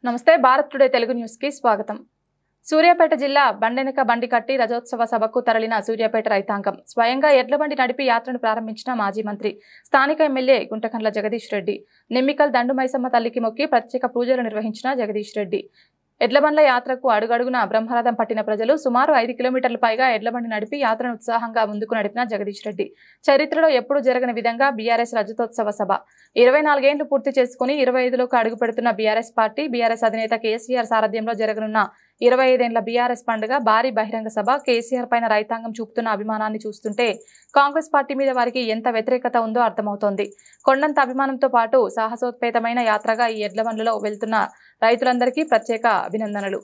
నమస్తే Bharat today Telugu news కి స్వాగతం। సూర్యాపేట జిల్లా బండెనక బండి కట్టి రజోత్సవ సభకు తరలిన సూర్యాపేట రైతాంగం స్వయంగా ఎడ్ల బండి నడిపి యాత్రను ప్రారంభించిన మాజీ మంత్రి స్థానిక ఎమ్మెల్యే గుంటకండ్ల జగదీష్ రెడ్డి నిమ్మికల్ దండు మైసమ్మ తల్లికి మొక్కి ప్రత్యేక పూజలు నిర్వహించిన జగదీష్ రెడ్డి ఎడ్లబండ్ల యాత్రకు అడుగడుగున బ్రహ్మరథం పట్టిన ప్రజలు సుమారు 5 కిలోమీటర్ల పైగా ఎడ్లబండి నడిపి యాత్రను ఉత్సాహంగా ముందుకు నడిపిన జగదీష్ రెడ్డి చరిత్రలో ఎప్పుడూ జరగని విధంగా బీఆర్ఎస్ రజతోత్సవ సభ 24 ఏళ్లు పూర్తి చేసుకుని 25లోకి అడుగు పెడుతున్న బీఆర్ఎస్ పార్టీ బీఆర్ఎస్ అధినేత కేసీఆర్ సారథ్యంలో జరగనున్న 25 ఏళ్ల బీఆర్ఎస్ పండుగ భారీ బహిరంగ సభ కేసీఆర్ పైన రైతాంగం చూపుతున్న అభిమానాన్ని చూస్తుంటే కాంగ్రెస్ పార్టీ మీద వారికి ఎంత వ్యతిరేకత ఉందో అర్థమవుతోంది। కొండంత అభిమానంతో పాటు సాహసోపేతమైన యాత్రగా ఈ ఎడ్లబండ్లలో వెళ్తున్న రైతులందరికీ ప్రత్యేక అభినందనలు।